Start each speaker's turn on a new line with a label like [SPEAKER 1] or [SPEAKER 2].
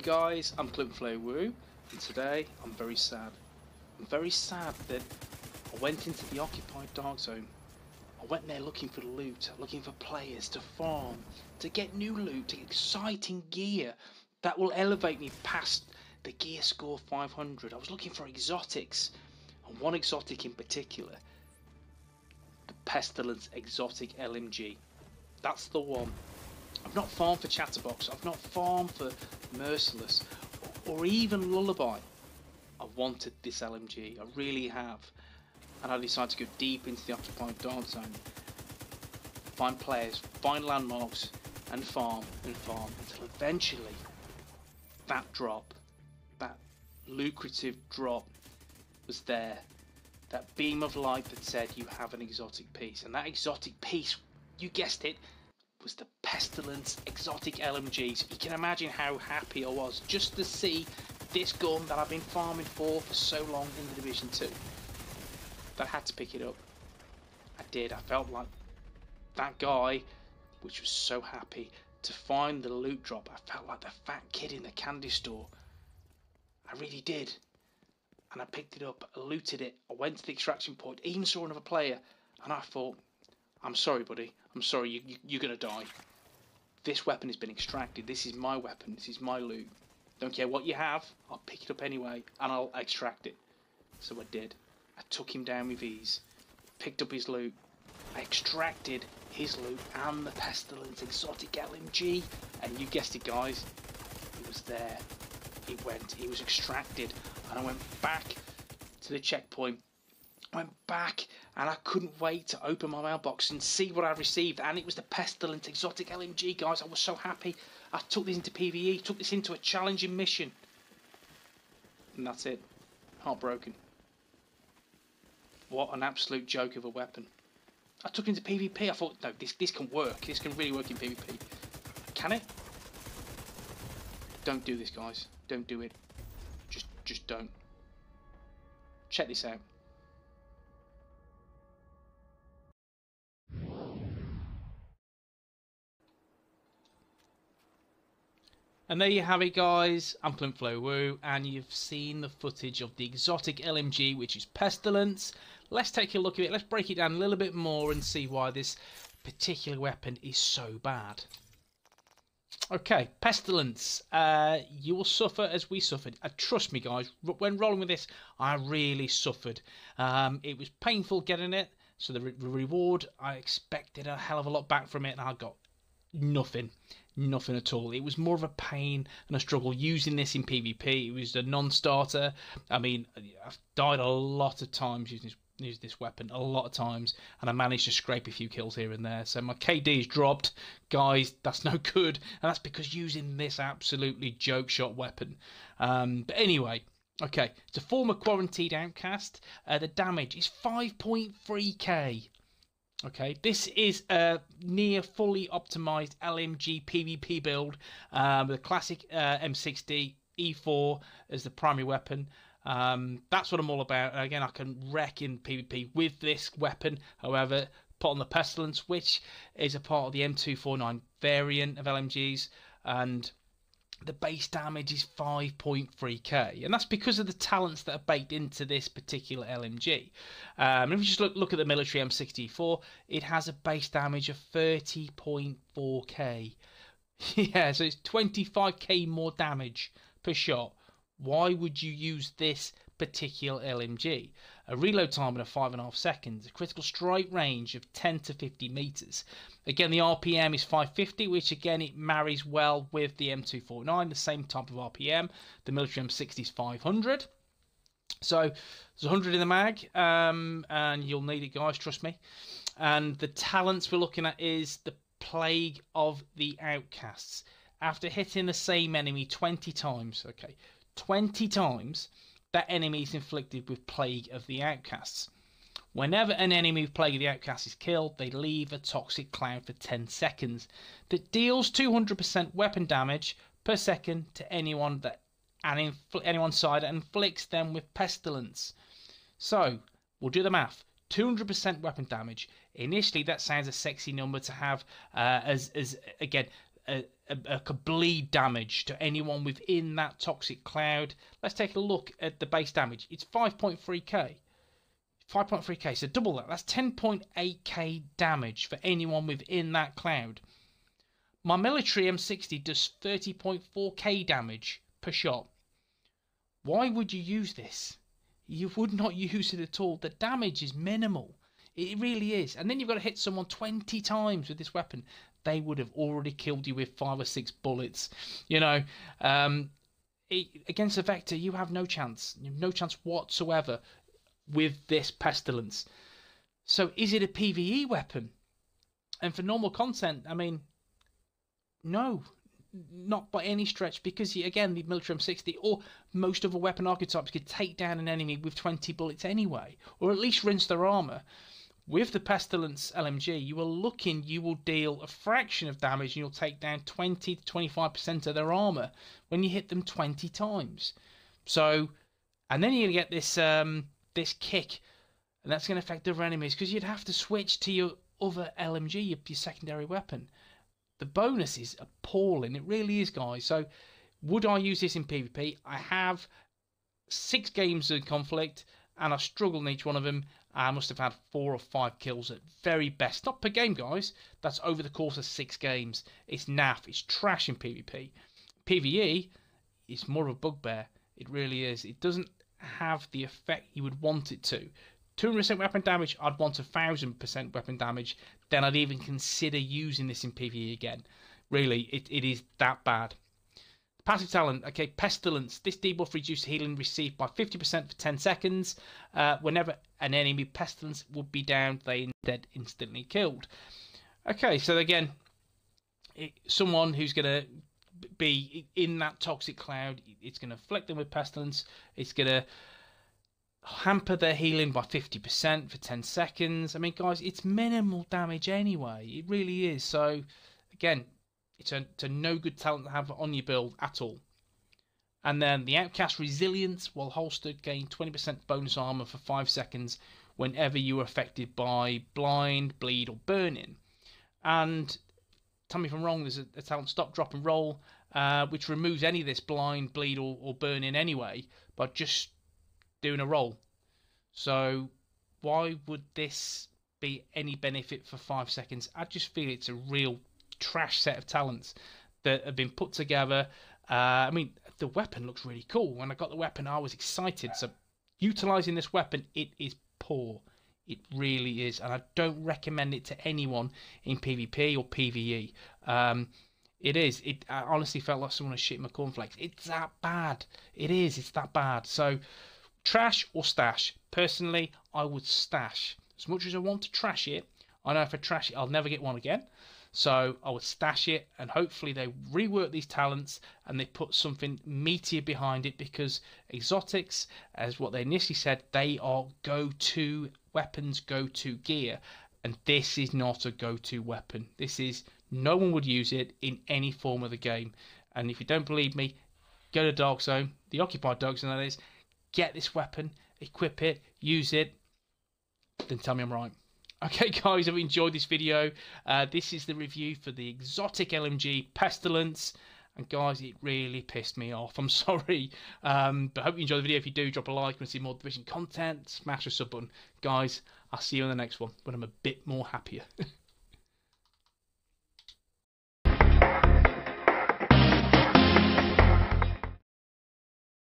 [SPEAKER 1] Hey guys, I'm Woo, and today I'm very sad. I'm very sad that I went into the occupied dark zone. I went there looking for loot, looking for players to farm, to get new loot, to get exciting gear that will elevate me past the gear score 500. I was looking for exotics, and one exotic in particular, the Pestilence exotic LMG. That's the one. I've not farmed for Chatterbox, I've not farmed for Merciless, or even Lullaby. I wanted this LMG, I really have. And I decided to go deep into the occupied dark zone, find players, find landmarks, and farm until eventually that drop, that lucrative drop was there. That beam of light that said you have an exotic piece, and that exotic piece, you guessed it, was the Pestilence exotic LMG. So you can imagine how happy I was just to see this gun that I've been farming for so long in the Division 2. That I had to pick it up. I did. I felt like that guy, which was so happy to find the loot drop. I felt like the fat kid in the candy store. I really did. And I picked it up, I looted it, I went to the extraction point, even saw another player, and I thought, I'm sorry buddy, I'm sorry, you're gonna die. This weapon has been extracted, this is my weapon, this is my loot. Don't care what you have, I'll pick it up anyway, and I'll extract it. So I did. I took him down with ease, picked up his loot, I extracted his loot and the Pestilence exotic LMG, and you guessed it guys, it was there. It was extracted, and I went back to the checkpoint. I went back, and I couldn't wait to open my mailbox and see what I received, and it was the Pestilence exotic LMG, guys. I was so happy. I took this into PvE, took this into a challenging mission, and that's it. Heartbroken. What an absolute joke of a weapon. I took it into PvP. I thought, no, this can work. This can really work in PvP. Can it? Don't do this, guys. Don't do it. Just don't. Check this out. And there you have it, guys. I'm Woo, and you've seen the footage of the exotic LMG, which is Pestilence. Let's take a look at it. Let's break it down a little bit more and see why this particular weapon is so bad. Okay, Pestilence. You will suffer as we suffered. Trust me, guys, when rolling with this, I really suffered. It was painful getting it, so the reward, I expected a hell of a lot back from it, and I got nothing. Nothing at all. It was more of a pain and a struggle using this in PvP. It was a non-starter. I mean, I've died a lot of times using this weapon, a lot of times, and I managed to scrape a few kills here and there. So my KD's dropped, guys. That's no good, and that's because using this absolutely joke shot weapon. But anyway, okay, to form a quarantined outcast, the damage is 5.3k. Okay, this is a near fully optimized LMG PvP build, the classic M60 E4 as the primary weapon. That's what I'm all about. Again, I can wreck in PvP with this weapon. However, put on the Pestilence, which is a part of the M249 variant of LMGs, and the base damage is 5.3k, and that's because of the talents that are baked into this particular LMG. If you just look at the military M64, it has a base damage of 30.4k. Yeah, so it's 25k more damage per shot. Why would you use this particular LMG? A reload time of 5.5 seconds, a critical strike range of 10 to 50 meters. Again, the RPM is 550, which again, it marries well with the M249, the same type of RPM. The military M60 is 500. So there's 100 in the mag, and you'll need it, guys, trust me. And the talents we're looking at is the Plague of the Outcasts. After hitting the same enemy 20 times, okay, 20 times, that enemy is inflicted with Plague of the Outcasts. Whenever an enemy with Plague of the Outcasts is killed, they leave a toxic cloud for 10 seconds that deals 200% weapon damage per second to anyone anyone's side and inflicts them with Pestilence. So, we'll do the math. 200% weapon damage. Initially, that sounds a sexy number to have as again, bleed damage to anyone within that toxic cloud. Let's take a look at the base damage. It's 5.3k. 5.3k, so double that. That's 10.8k damage for anyone within that cloud. My military M60 does 30.4k damage per shot. Why would you use this? You would not use it at all. The damage is minimal. It really is. And then you've got to hit someone 20 times with this weapon. They would have already killed you with 5 or 6 bullets. You know, against the Vector, you have no chance. You have no chance whatsoever with this Pestilence. So is it a PvE weapon? And for normal content, I mean, no, not by any stretch, because again, the military M60 or most other weapon archetypes could take down an enemy with 20 bullets anyway, or at least rinse their armor. With the Pestilence LMG, you will deal a fraction of damage and you'll take down 20 to 25% of their armor when you hit them 20 times. So, and then you're gonna get this this kick, and that's going to affect other enemies, because you'd have to switch to your other LMG, your secondary weapon. The bonus is appalling. It really is, guys. So would I use this in PvP? I have 6 games of Conflict, and I've struggled in each one of them. I must have had 4 or 5 kills at very best. Not per game, guys. That's over the course of 6 games. It's naff. It's trash in PvP. PvE, it's more of a bugbear. It really is. It doesn't have the effect you would want it to. 200% weapon damage, I'd want 1000% weapon damage. Then I'd even consider using this in PvE again. Really, it is that bad. Passive talent, okay, Pestilence. This debuff reduces healing received by 50% for 10 seconds. Whenever an enemy Pestilence would be down, they instead instantly killed. Okay, so again, someone who's going to be in that toxic cloud, it's going to afflict them with Pestilence. It's going to hamper their healing by 50% for 10 seconds. I mean, guys, it's minimal damage anyway. It really is. So, again, it's a no good talent to have on your build at all. And then the Outcast Resilience, while holstered, gain 20% bonus armor for 5 seconds whenever you are affected by blind, bleed, or burning. And tell me if I'm wrong, there's a talent Stop, Drop, and Roll, which removes any of this blind, bleed, or burning anyway, by just doing a roll. So why would this be any benefit for 5 seconds? I just feel it's a real trash set of talents that have been put together. I mean, the weapon looks really cool. When I got the weapon, I was excited. So utilizing this weapon, it is poor. It really is, and I don't recommend it to anyone in PvP or PvE. It is. I honestly felt like someone was shitting my cornflakes. It's that bad. It is. It's that bad. So, trash or stash? Personally, I would stash. As much as I want to trash it, I know if I trash it, I'll never get one again. So I would stash it, and hopefully they rework these talents and they put something meatier behind it, because exotics, as what they initially said, they are go-to weapons, go-to gear, and this is not a go-to weapon. This is, no one would use it in any form of the game. And if you don't believe me, go to Dark Zone, the occupied Dark Zone that is, get this weapon, equip it, use it, then tell me I'm right. Okay, guys, I've enjoyed this video. This is the review for the exotic LMG Pestilence. And guys, it really pissed me off. I'm sorry. But I hope you enjoyed the video. If you do, drop a like. Want to see more Division content, smash the sub button. Guys, I'll see you on the next one when I'm a bit more happier.